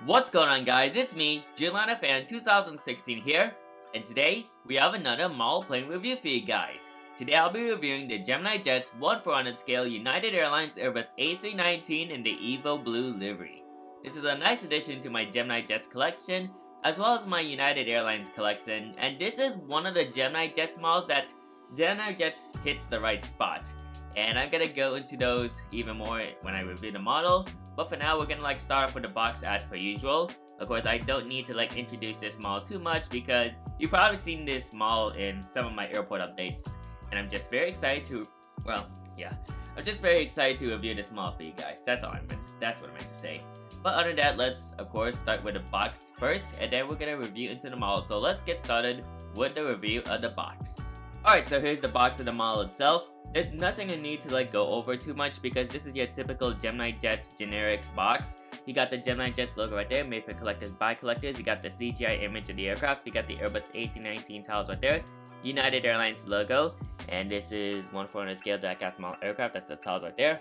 What's going on, guys? It's me, Gilana Fan 2016 here, and today we have another model plane review for you guys. Today I'll be reviewing the GeminiJets 1/400 scale United Airlines Airbus A319 in the Evo-Blue Livery. This is a nice addition to my GeminiJets collection, as well as my United Airlines collection, and this is one of the GeminiJets models that GeminiJets hits the right spot. And I'm gonna go into those even more when I review the model. But for now, we're gonna start off with the box as per usual. Of course, I don't need to introduce this model too much because you've probably seen this model in some of my airport updates. And I'm just very excited to, I'm just very excited to review this model for you guys. That's what I meant to say. But other than that, let's of course start with the box first, and then we're gonna review into the model. So let's get started with the review of the box. Alright, so here's the box of the model itself. There's nothing you need to go over too much because this is your typical GeminiJets generic box. You got the GeminiJets logo right there, made for collectors by collectors. You got the CGI image of the aircraft. You got the Airbus A319 tiles right there. United Airlines logo, and this is 1/400 scale die-cast model aircraft. That's the tiles right there.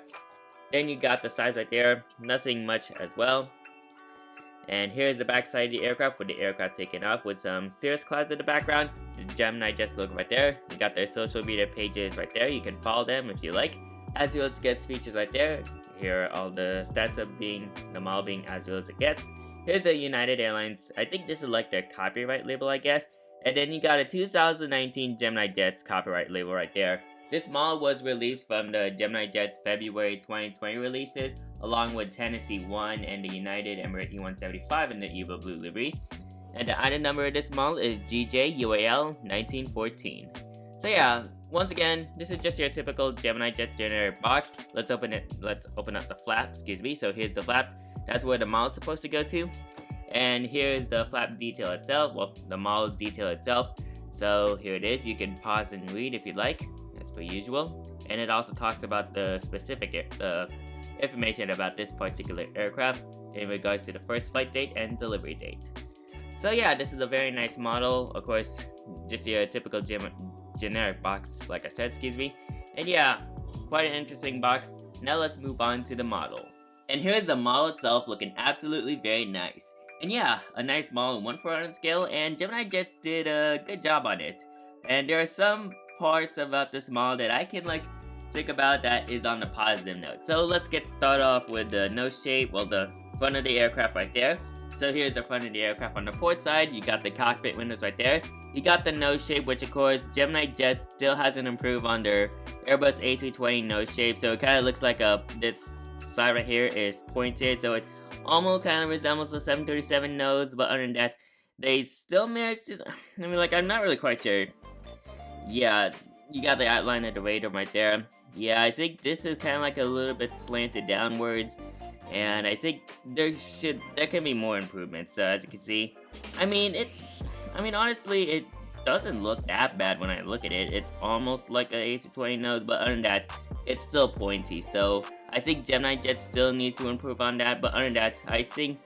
Then you got the size right there. Nothing much as well. And here's the back side of the aircraft with the aircraft taken off with some cirrus clouds in the background. The GeminiJets logo right there. You got their social media pages right there. You can follow them if you like. As well as gets features right there. Here are all the stats of the model being as real as it gets. Here's the United Airlines. I think this is their copyright label, I guess. And then you got a 2019 GeminiJets copyright label right there. This model was released from the GeminiJets February 2020 releases, along with Tennessee 1 and the United Emirate E175 in the Evo-Blue Livery. And the item number of this model is GJUAL 1914. So yeah, once again, this is just your typical GeminiJets generic box. Let's open up the flap, So here's the flap. That's where the model is supposed to go to. And here's the flap detail itself, the model detail itself. So here it is. You can pause and read if you'd like, as per usual. And it also talks about the specific information about this particular aircraft in regards to the first flight date and delivery date. So yeah, this is a very nice model. Of course, just your typical generic box, like I said, And yeah, quite an interesting box. Now let's move on to the model. And here's the model itself, looking absolutely very nice. And yeah, a nice model 1/400 scale, and GeminiJets did a good job on it. And there are some parts about this model that I can think about that is on the positive note. So let's get started off with the nose shape, the front of the aircraft right there. So here's the front of the aircraft on the port side. You got the cockpit windows right there. You got the nose shape, which of course GeminiJets still hasn't improved on their Airbus A320 nose shape. So it kind of looks like this side right here is pointed, so it almost kind of resembles the 737 nose, but other than that, they still managed to, I'm not really quite sure. Yeah, you got the outline of the radar right there. Yeah, I think this is kind of a little bit slanted downwards, and I think there can be more improvements. So as you can see, honestly, it doesn't look that bad when I look at it. It's almost like an A320 nose, but other than that, it's still pointy. So I think GeminiJets still need to improve on that, but other than that, I think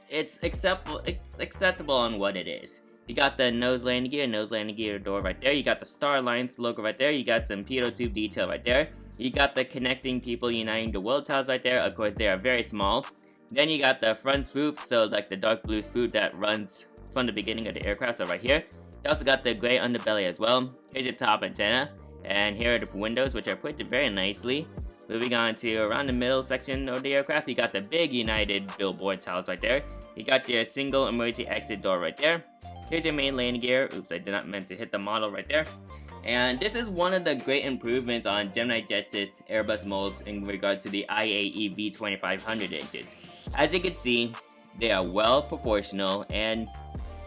it's acceptable on what it is. You got the nose landing gear door right there. You got the Star Alliance logo right there. You got some pitot tube detail right there. You got the connecting people uniting the world tiles right there. Of course, they are very small. Then you got the front swoop, so the dark blue swoop that runs from the beginning of the aircraft, so right here. You also got the gray underbelly as well. Here's your top antenna. And here are the windows, which are put very nicely. Moving on to around the middle section of the aircraft, you got the big United billboard tiles right there. You got your single emergency exit door right there. Here's your main landing gear. Oops, I did not meant to hit the model right there. And this is one of the great improvements on GeminiJets' Airbus molds in regards to the IAE V2500 engines. As you can see, they are well proportional, and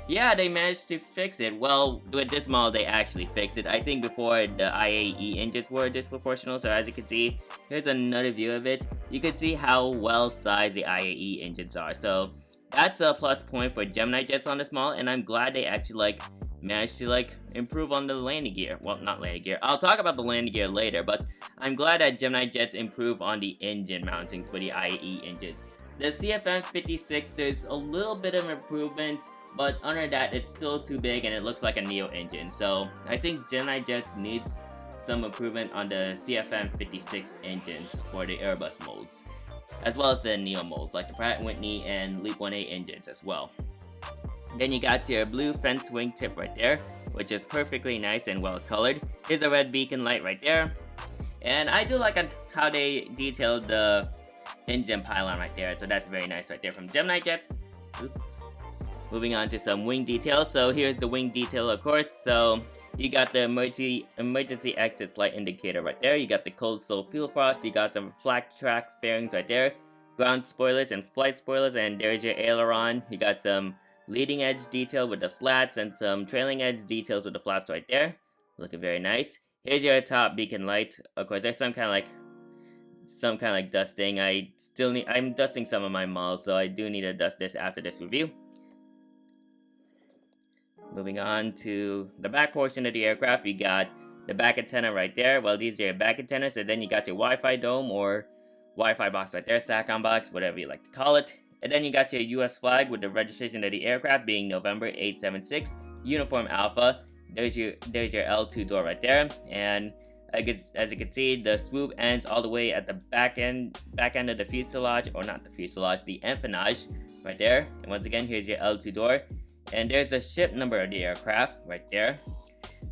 yeah, they managed to fix it. Well, with this model, they actually fixed it. I think before, the IAE engines were disproportional, so as you can see, here's another view of it. You can see how well sized the IAE engines are. So that's a plus point for GeminiJets on this model, and I'm glad they actually managed to improve on the landing gear. Well, not landing gear. I'll talk about the landing gear later, but I'm glad that GeminiJets improve on the engine mountings for the IAE engines. The CFM56, there's a little bit of improvement, but under that, it's still too big and it looks like a Neo engine. So I think GeminiJets needs some improvement on the CFM56 engines for the Airbus molds. as well as the Neo molds like the Pratt & Whitney and LEAP 1A engines as well. Then you got your blue fence wingtip right there, which is perfectly nice and well colored. Here's a red beacon light right there. And I do like how they detailed the engine pylon right there, so that's very nice right there from GeminiJets. Oops. Moving on to some wing details. So here's the wing detail, of course. So you got the emergency exit light indicator right there. You got the cold slow fuel frost. You got some flat track fairings right there. Ground spoilers and flight spoilers, and there's your aileron. You got some leading edge detail with the slats and some trailing edge details with the flaps right there. Looking very nice. Here's your top beacon light. Of course, there's some kind of like dusting. I'm dusting some of my models, so I do need to dust this after this review. Moving on to the back portion of the aircraft, you got the back antenna right there. Well, these are your back antennas, and then you got your Wi-Fi dome or Wi-Fi box right there, SATCOM box, whatever you like to call it. And then you got your US flag with the registration of the aircraft being November 876, Uniform Alpha. There's your L2 door right there, and as you can see, the swoop ends all the way at the back end of the fuselage, or not the fuselage, the empennage right there. And once again, here's your L2 door. And there's the ship number of the aircraft right there.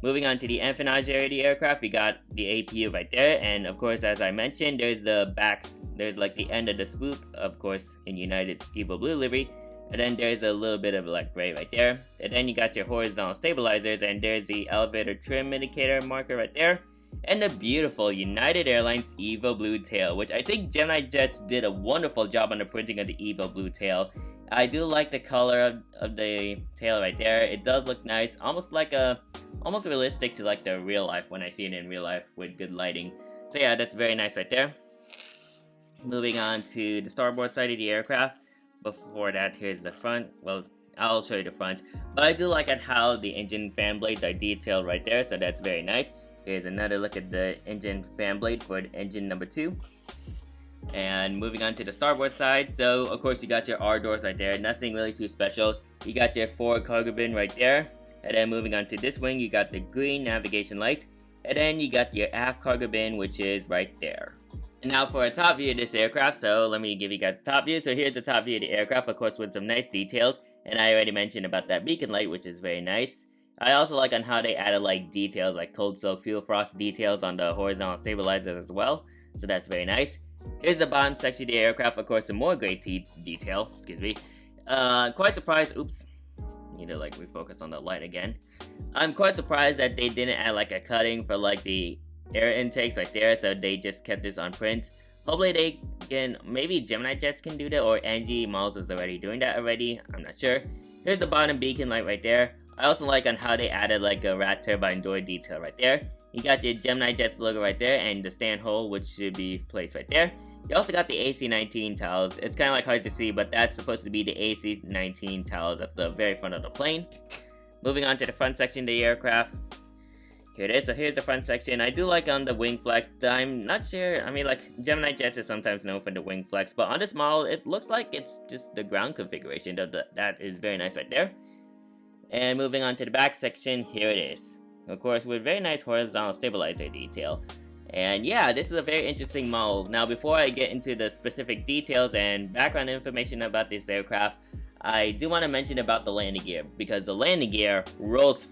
Moving on to the empennage area of the aircraft, we got the APU right there. And of course, as I mentioned, there's the backs. There's like the end of the swoop, of course, in United's Evo-Blue Livery. And then there's a little bit of like gray right there. And then you got your horizontal stabilizers, and there's the elevator trim indicator marker right there. And the beautiful United Airlines Evo-Blue tail, which I think GeminiJets did a wonderful job on the printing of the Evo-Blue tail. I do like the color of the tail right there. It does look nice, almost realistic to like the real life when I see it in real life with good lighting. So yeah, that's very nice right there. Moving on to the starboard side of the aircraft. Before that, here's the front. Well, I'll show you the front. But I do like how the engine fan blades are detailed right there, so that's very nice. Here's another look at the engine fan blade for the engine number 2. And moving on to the starboard side, so of course you got your R doors right there, nothing really too special. You got your forward cargo bin right there, and then moving on to this wing, you got the green navigation light, and then you got your aft cargo bin, which is right there. And now for a top view of this aircraft, so let me give you guys a top view. So here's the top view of the aircraft, of course with some nice details, and I already mentioned about that beacon light, which is very nice. I also like on how they added like details, like cold soak fuel frost details on the horizontal stabilizers as well, so that's very nice. Here's the bottom section of the aircraft, of course, some more great detail, excuse me. Quite surprised, oops, need to like refocus on the light again. I'm quite surprised that they didn't add like a cutting for like the air intakes right there, so they just kept this on print. Hopefully they can, maybe GeminiJets can do that, or NG Models is already doing that already, I'm not sure. Here's the bottom beacon light right there. I also like on how they added like a rat turbine door detail right there. You got your GeminiJets logo right there, and the stand hole, which should be placed right there. You also got the AC-19 towels. It's kind of like hard to see, but that's supposed to be the AC-19 towels at the very front of the plane. Moving on to the front section of the aircraft. Here it is. So here's the front section. I do like on the wing flex. I'm not sure. I mean, like GeminiJets is sometimes known for the wing flex, but on this model, it looks like it's just the ground configuration. That is very nice right there. And moving on to the back section, here it is. Of course, with very nice horizontal stabilizer detail. And yeah, this is a very interesting model. Now, before I get into the specific details and background information about this aircraft, I do want to mention about the landing gear, because the landing gear rolls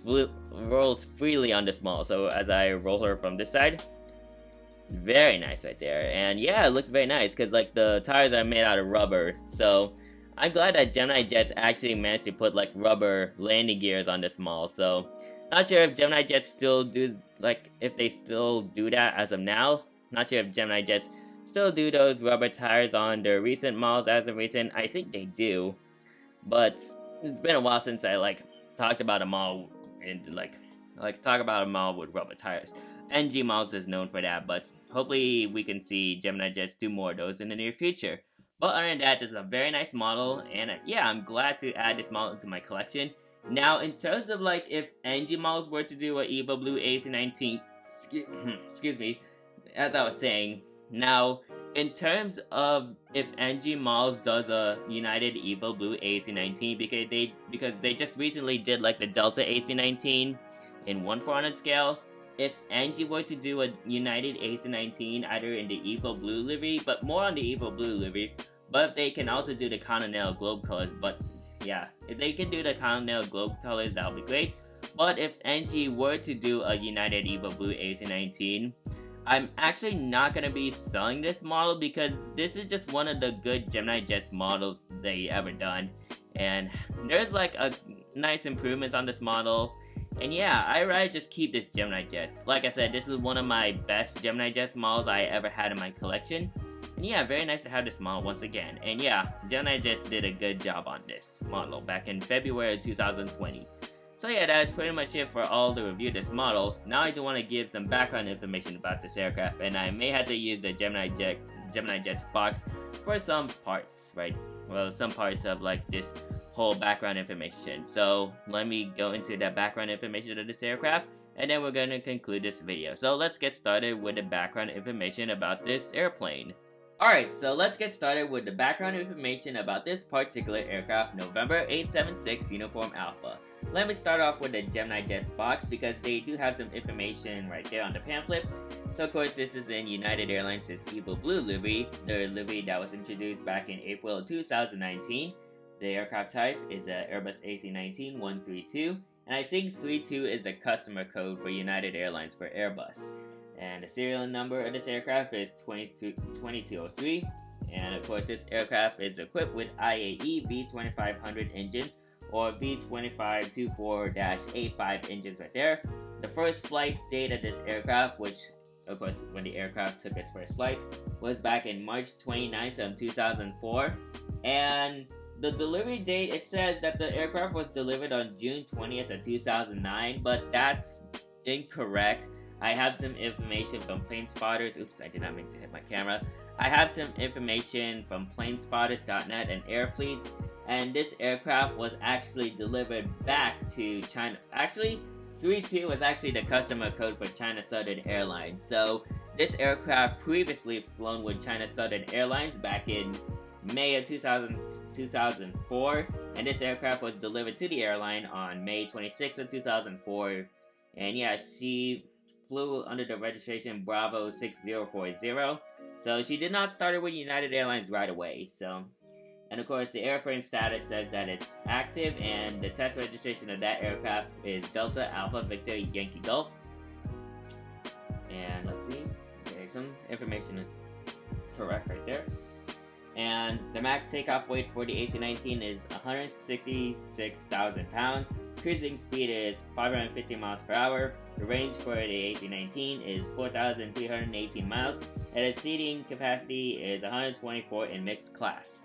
freely on this model. So as I roll her from this side, very nice right there. And yeah, it looks very nice because like the tires are made out of rubber. So I'm glad that GeminiJets actually managed to put like rubber landing gears on this model. So not sure if GeminiJets still do, like, if they still do that as of now. Not sure if GeminiJets still do those rubber tires on their recent models as of recent. I think they do. But it's been a while since I, like, talked about a model and, like talk about a model with rubber tires. NG models is known for that, but hopefully we can see GeminiJets do more of those in the near future. But other than that, this is a very nice model, and yeah, I'm glad to add this model into my collection. Now, in terms of like if NG models were to do a Evo-Blue A319, excuse me, as I was saying, now in terms of if NG models does a United Evo-Blue A319, because they just recently did like the Delta A319 in 1/400 scale, if Angie were to do a United A319 either in the Evo-Blue Livery, but more on the Evo-Blue Livery, but if they can also do the Continental Globe colors, but yeah, if they can do the Continental Globe colors, that would be great. But if Angie were to do a United Evo-Blue A319, I'm actually not going to be selling this model because this is just one of the good GeminiJets models they ever done. And there's like a nice improvements on this model. And yeah, I'd rather just keep this GeminiJets. Like I said, this is one of my best GeminiJets models I ever had in my collection. And yeah, very nice to have this model once again. And yeah, GeminiJets did a good job on this model back in February 2020. So yeah, that is pretty much it for all the review of this model. Now I do want to give some background information about this aircraft, and I may have to use the GeminiJets box for some parts, right? Well, some parts of like this whole background information. So let me go into the background information of this aircraft, and then we're going to conclude this video. So let's get started with the background information about this airplane. Alright, so let's get started with the background information about this particular aircraft, November 876 Uniform Alpha. Let me start off with the GeminiJets box because they do have some information right there on the pamphlet. So of course this is in United Airlines' Evo-Blue Livery, the livery that was introduced back in April of 2019. The aircraft type is an Airbus A319 132, and I think 32 is the customer code for United Airlines for Airbus. And the serial number of this aircraft is 2203, and of course this aircraft is equipped with IAE V2500 engines, or V2524-85 engines right there. The first flight date of this aircraft, which of course when the aircraft took its first flight, was back in March 29th of 2004, and the delivery date, it says that the aircraft was delivered on June 20th of 2009, but that's incorrect. I have some information from plane spotters. Oops, I did not mean to hit my camera. I have some information from planespotters.net and Airfleets, and this aircraft was actually delivered back to China. Actually, 32 was actually the customer code for China Southern Airlines. So this aircraft previously flown with China Southern Airlines back in May of 2004, and this aircraft was delivered to the airline on May 26th of 2004. And yeah, she flew under the registration Bravo 6040, so she did not start it with United Airlines right away. So, and of course the airframe status says that it's active, and the test registration of that aircraft is Delta Alpha Victor Yankee Golf. And let's see, okay, some information is correct right there. And the max takeoff weight for the A319 is 166,000 pounds. Cruising speed is 550 miles per hour. The range for the A319 is 4,318 miles, and the seating capacity is 124 in mixed class.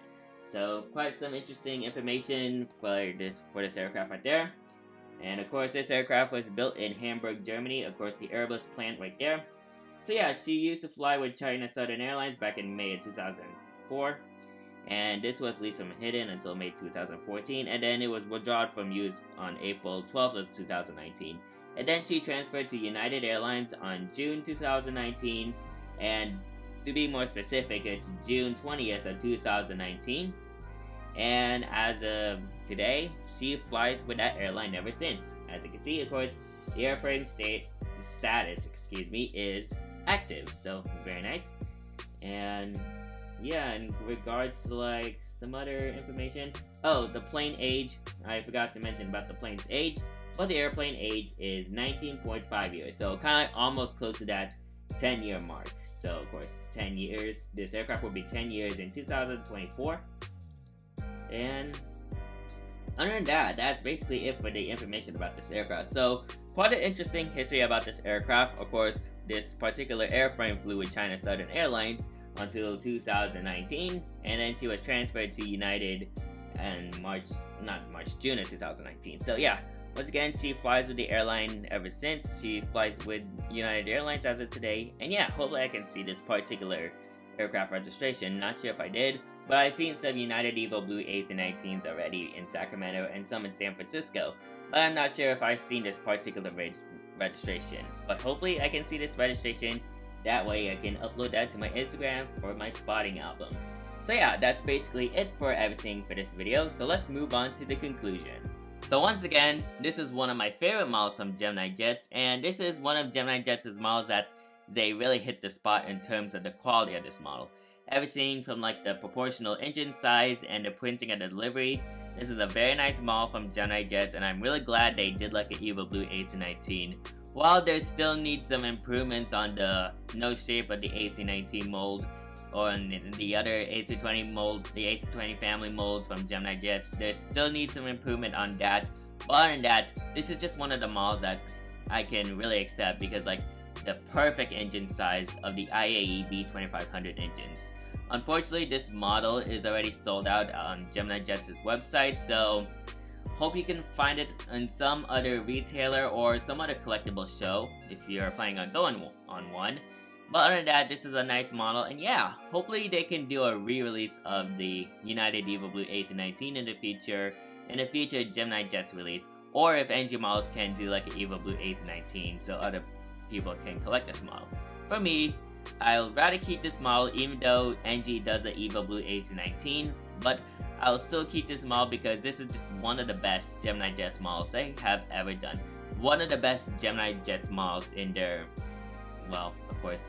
So quite some interesting information for this aircraft right there. And of course this aircraft was built in Hamburg, Germany, of course the Airbus plant right there. So yeah, she used to fly with China Southern Airlines back in May of 2004. And this was leased from Hidden until May 2014, and then it was withdrawn from use on April 12th of 2019. And then she transferred to United Airlines on June 2019, and to be more specific, it's June 20th of 2019. And as of today, she flies with that airline ever since. As you can see, of course, the airframe status is active, so very nice. And yeah, in regards to like some other information, oh, the plane age, I forgot to mention about the plane's age, but the airplane age is 19.5 years, so kind of almost close to that 10-year mark. So of course 10 years, this aircraft will be 10 years in 2024. And other than that, that's basically it for the information about this aircraft. So quite an interesting history about this aircraft. Of course, this particular airframe flew with China Southern Airlines until 2019, and then she was transferred to United in June of 2019. So yeah, once again, she flies with the airline ever since. She flies with United Airlines as of today, and yeah, hopefully I can see this particular aircraft registration. Not sure if I did, but I've seen some United Evo-Blue A319s already in Sacramento and some in San Francisco, but I'm not sure if I've seen this particular registration. But hopefully I can see this registration. That way I can upload that to my Instagram for my spotting album. So yeah, that's basically it for everything for this video, so let's move on to the conclusion. So once again, this is one of my favorite models from GeminiJets, and this is one of GeminiJets' models that they really hit the spot in terms of the quality of this model. Everything from like the proportional engine size and the printing and the delivery. This is a very nice model from GeminiJets, and I'm really glad they did like an Evo-Blue A319. While there still needs some improvements on the nose shape of the A319 mold, or in the other A320 mold, the A320 family molds from GeminiJets, there still needs some improvement on that. But other than that, this is just one of the models that I can really accept because like the perfect engine size of the IAE B2500 engines. Unfortunately, this model is already sold out on GeminiJets' website, so hope you can find it in some other retailer or some other collectible show if you're planning on going on one. But other than that, this is a nice model, and yeah, hopefully they can do a re-release of the United Evo-Blue A319 in the future GeminiJets release, or if NG models can do like an Evo-Blue A319 so other people can collect this model. For me, I'll rather keep this model even though NG does the Evo-Blue A319, but I'll still keep this model because this is just one of the best GeminiJets models they have ever done. One of the best GeminiJets models in their, well, of course,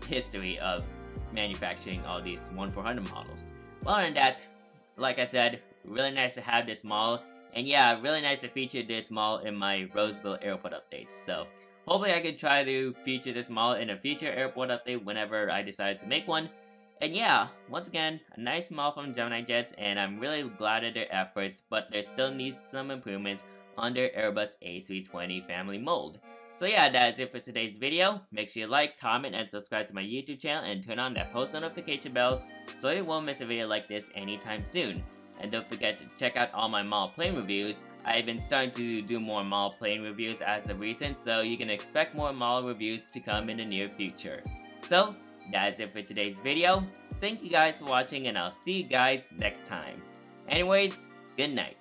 history of manufacturing all these 1-400 models. Well, other than that, like I said, really nice to have this model, and yeah, really nice to feature this model in my Roseville airport updates. So hopefully I can try to feature this model in a future airport update whenever I decide to make one. And yeah, once again, a nice model from GeminiJets, and I'm really glad at their efforts, but there still needs some improvements on their Airbus A320 family mold. So yeah, that is it for today's video. Make sure you like, comment, and subscribe to my YouTube channel, and turn on that post notification bell so you won't miss a video like this anytime soon. And don't forget to check out all my model plane reviews. I've been starting to do more model plane reviews as of recent, so you can expect more model reviews to come in the near future. So, that is it for today's video. Thank you guys for watching, and I'll see you guys next time. Anyways, good night.